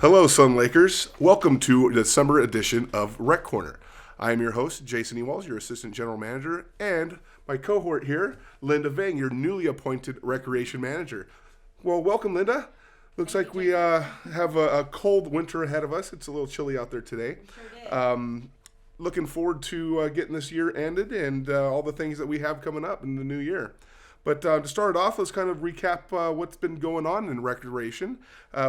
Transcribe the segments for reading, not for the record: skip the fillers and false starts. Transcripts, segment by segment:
Hello, Sun Lakers. Welcome to the December edition of Rec Corner. I am your host, Jason Ewals, your Assistant General Manager, and my cohort here, Linda Vang, your newly appointed Recreation Manager. Well, welcome, Linda. Looks like we have a cold winter ahead of us. It's a little chilly out there today. Looking forward to getting this year ended and all the things that we have coming up in the new year. But to start it off, let's kind of recap what's been going on in recreation.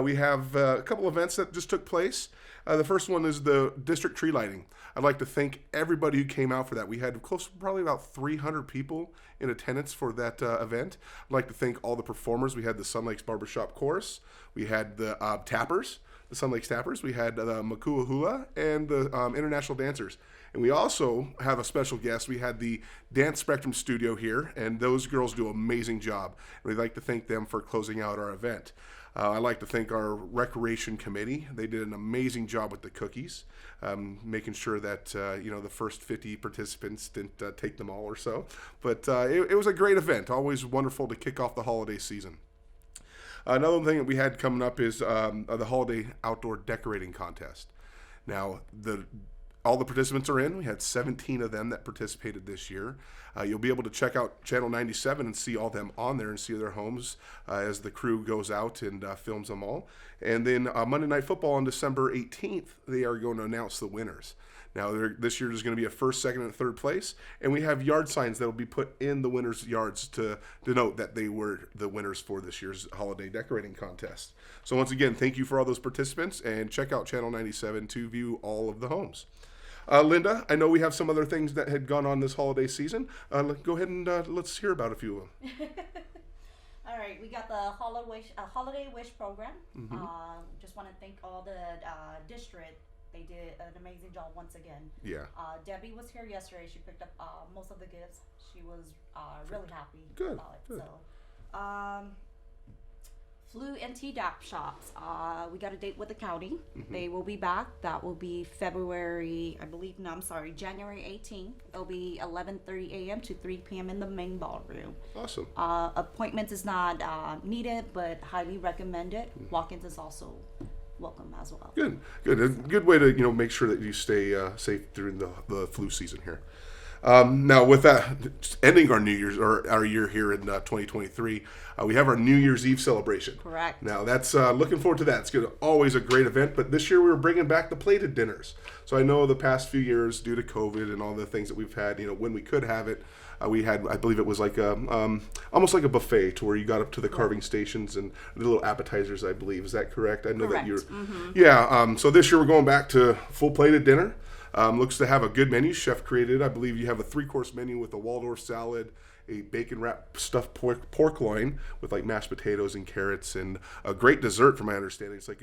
We have a couple events that just took place. The first one is the district tree lighting. I'd like to thank everybody who came out for that. We had close to probably about 300 people in attendance for that event. I'd like to thank all the performers. We had the Sun Lakes Barbershop Chorus. We had the Tappers, the Sun Lakes Tappers. We had the Makua Hula and the International Dancers. And we also have a special guest. We had the Dance Spectrum Studio here, and those girls do an amazing job. And we'd like to thank them for closing out our event. I'd like to thank our Recreation Committee. They did an amazing job with the cookies, making sure that the first 50 participants didn't take them all or so. But it was a great event. Always wonderful to kick off the holiday season. Another thing that we had coming up is the Holiday Outdoor Decorating Contest. Now, all the participants are in. We had 17 of them that participated this year. You'll be able to check out Channel 97 and see all them on there and see their homes as the crew goes out and films them all. And then Monday Night Football on December 18th, they are going to announce the winners. Now, this year there's going to be a first, second, and third place, and we have yard signs that will be put in the winners' yards to denote that they were the winners for this year's holiday decorating contest. So once again, thank you for all those participants, and check out Channel 97 to view all of the homes. Linda, I know we have some other things that had gone on this holiday season. Go ahead and let's hear about a few of them. All right, we got the Holiday Wish program. Mm-hmm. Just want to thank all the district. They did an amazing job once again. Yeah. Debbie was here yesterday. She picked up most of the gifts. She was really happy about it. Good. So, Flu and Tdap shops. We got a date with the county. Mm-hmm. They will be back. That will be January 18th. It'll be 11:30 a.m. to 3 p.m. in the main ballroom. Awesome. Appointments is not needed, but highly recommended. Mm-hmm. Walk-ins is also welcome as well. Good. A good way to make sure that you stay safe during the flu season here. Now, with that, ending our New Year's or our year here in 2023, we have our New Year's Eve celebration. Correct. Now, that's looking forward to that. It's always a great event, but this year we were bringing back the plated dinners. So I know the past few years, due to COVID and all the things that we've had, when we could have it, we had, I believe it was like almost like a buffet to where you got up to the carving stations and the little appetizers, I believe. Is that correct? I know Correct. that you're. Mm-hmm. Yeah. So this year we're going back to full plated dinner. Looks to have a good menu. Chef created. I believe you have a 3-course menu with a Waldorf salad, a bacon wrapped stuffed pork loin with like mashed potatoes and carrots, and a great dessert from my understanding. It's like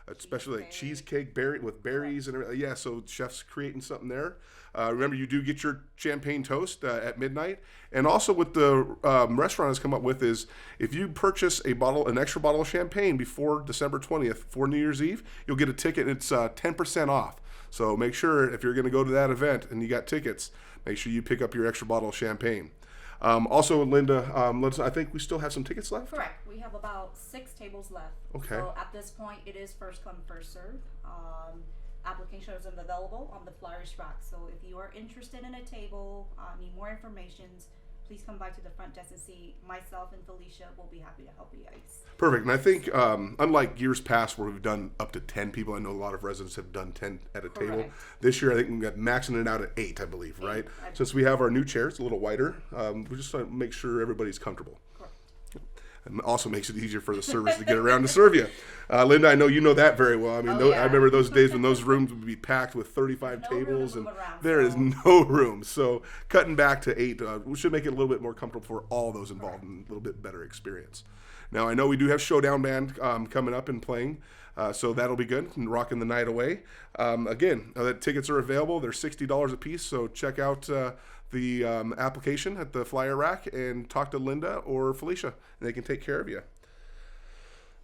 especially like cheesecake with berries and everything. Yeah, so chef's creating something there. Remember, you do get your champagne toast at midnight. And also what the restaurant has come up with is if you purchase an extra bottle of champagne before December 20th for New Year's Eve, you'll get a ticket and it's 10% off. So make sure if you're going to go to that event and you got tickets, make sure you pick up your extra bottle of champagne. Also, Linda, I think we still have some tickets left? Correct. We have about 6 tables left. Okay. So at this point, it is first come, first served. Application is available on the flyers rack. So if you are interested in a table, need more information, please come by to the front desk and see myself and Felicia. We'll be happy to help you guys. Perfect. And I think, unlike years past where we've done up to 10 people, I know a lot of residents have done 10 at a table. This year, I think we got maxing it out at 8, I believe, right? Since we have our new chairs, a little wider, we just want to make sure everybody's comfortable. And also makes it easier for the servers to get around to serve you. Linda, I know you know that very well. I mean, I remember those days when those rooms would be packed with 35 tables, and there is no room. So cutting back to 8, we should make it a little bit more comfortable for all those involved and a little bit better experience. Now, I know we do have Showdown Band coming up and playing, so that'll be good and rocking the night away. Again, the tickets are available. They're $60 a piece, so check out the application at the flyer rack and talk to Linda or Felicia, and they can take care of you.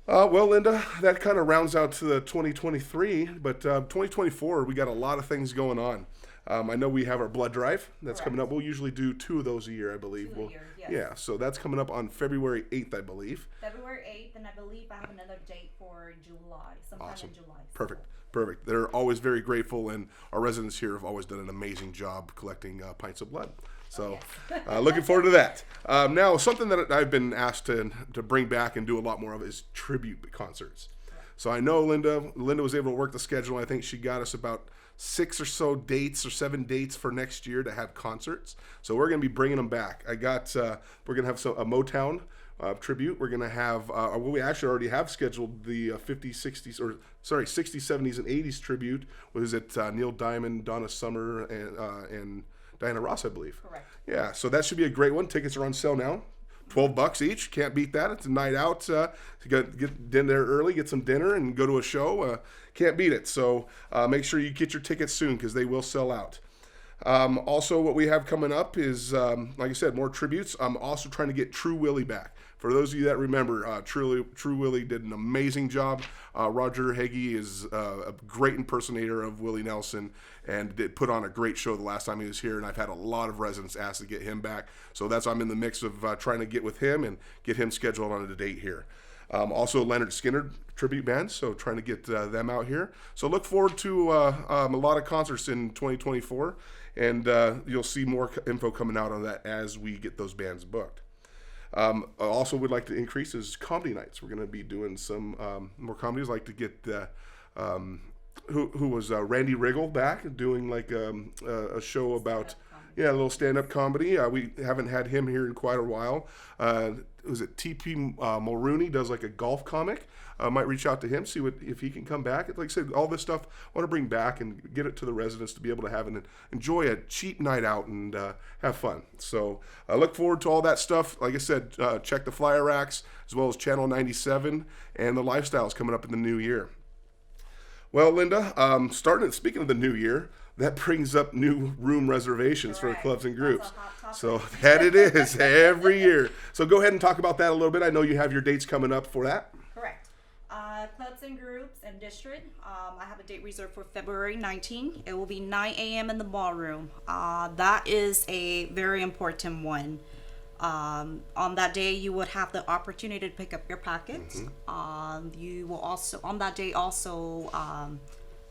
Well, Linda, that kind of rounds out to the 2023, but 2024, we got a lot of things going on. I know we have our blood drive that's Correct. coming up. We'll usually do 2 of those a year, I believe. 2 a year, yes. Yeah, so that's coming up on February 8th, I believe. February 8th, and I believe I have another date for July, sometime Awesome. in July. Perfect. Perfect. They're always very grateful, and our residents here have always done an amazing job collecting pints of blood. So, looking forward to that. Now, something that I've been asked to bring back and do a lot more of is tribute concerts. So I know Linda was able to work the schedule. I think she got us about 6 or so dates or 7 dates for next year to have concerts. So we're going to be bringing them back. We're going to have a Motown tribute. We're going to have, we actually already have scheduled the 50s, 60s, 60s, 70s, and 80s tribute. Was it Neil Diamond, Donna Summer, and Diana Ross, I believe. Correct. Yeah, so that should be a great one. Tickets are on sale now. $12 each. Can't beat that. It's a night out. You get in there early, get some dinner, and go to a show. Can't beat it. So make sure you get your tickets soon because they will sell out. Also, what we have coming up is, like I said, more tributes. I'm also trying to get True Willie back. For those of you that remember, True Willie did an amazing job. Roger Hagee is a great impersonator of Willie Nelson and did put on a great show the last time he was here, and I've had a lot of residents ask to get him back. So I'm in the mix of trying to get with him and get him scheduled on a date here. Also, Leonard Skinner tribute band, so trying to get them out here. So look forward to a lot of concerts in 2024, and you'll see more info coming out on that as we get those bands booked. Also would like to increase is comedy nights. We're going to be doing some more comedies. Like to get who was Randy Riggle back doing like a show about a little stand-up comedy. We haven't had him here in quite a while. Was it TP Mulrooney does like a golf comic? Might reach out to him, see if he can come back. Like I said, all this stuff I want to bring back and get it to the residents to be able to have and enjoy a cheap night out and have fun. So I look forward to all that stuff. Like I said, check the flyer racks as well as Channel 97 and the lifestyles coming up in the new year. Well, Linda, speaking of the new year, that brings up new room reservations for clubs and groups. So that it is every year. So go ahead and talk about that a little bit. I know you have your dates coming up for that. Correct. Clubs and groups and district. I have a date reserved for February 19th. It will be 9 a.m. in the ballroom. That is a very important one. On that day, you would have the opportunity to pick up your packets. You will also, on that day,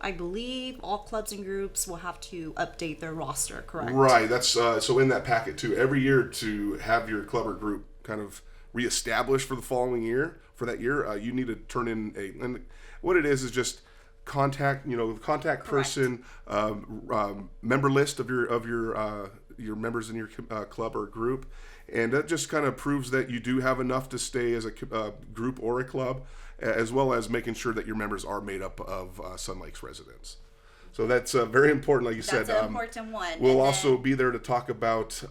I believe all clubs and groups will have to update their roster, correct? Right. That's so in that packet too. Every year to have your club or group kind of reestablished for the following year, for that year, you need to turn in and what it is just contact person, member list of your members in your club or group, and that just kind of proves that you do have enough to stay as a group or a club, as well as making sure that your members are made up of Sun Lakes residents. So that's very important, like you said. That's an important one. We'll also be there to talk about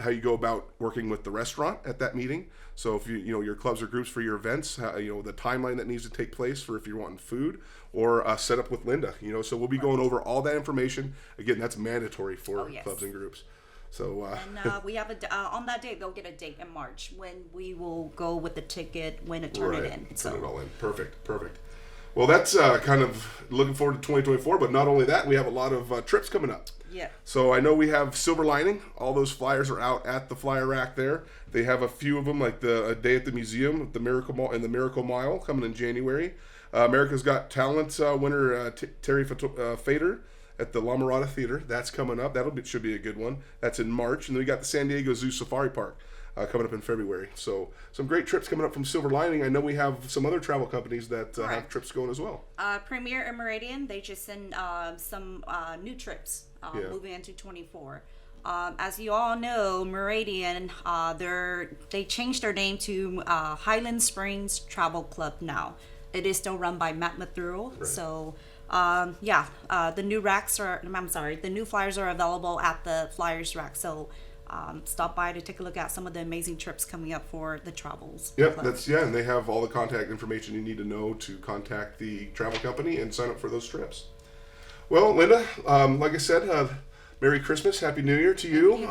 how you go about working with the restaurant at that meeting. So if your clubs or groups for your events, the timeline that needs to take place for if you're wanting food or set up with Linda. So we'll be going over all that information. Again, that's mandatory for clubs and groups. So and we have on that day they'll get a date in March when we will go with the ticket when to turn it in. Turn it all in. Perfect. Well, that's kind of looking forward to 2024. But not only that, we have a lot of trips coming up. Yeah. So I know we have Silver Lining. All those flyers are out at the flyer rack there. They have a few of them, like a day at the museum, the Miracle Mile, and the Miracle Mile coming in January. America's Got Talent winner Terry Fader at the La Mirada Theater. That's coming up. Should be a good one. That's in March. And then we got the San Diego Zoo Safari Park coming up in February. So some great trips coming up from Silver Lining. I know we have some other travel companies that have trips going as well. Premier and Meridian, they just send some new trips moving into 24. As you all know, Meridian, they changed their name to Highland Springs Travel Club now. It is still run by Matt Mathurl. Right. So the new flyers are available at the flyers rack. So stop by to take a look at some of the amazing trips coming up for the travels. Yep, and they have all the contact information you need to know to contact the travel company and sign up for those trips. Well, Linda, like I said, Merry Christmas, Happy New Year to you.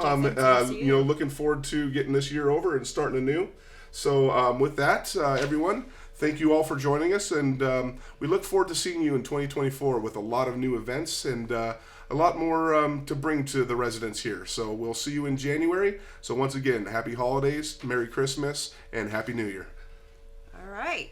Looking forward to getting this year over and starting anew. So with that, everyone, thank you all for joining us, and we look forward to seeing you in 2024 with a lot of new events and a a lot more to bring to the residents here. So we'll see you in January. So once again, happy holidays, Merry Christmas, and Happy New Year. All right.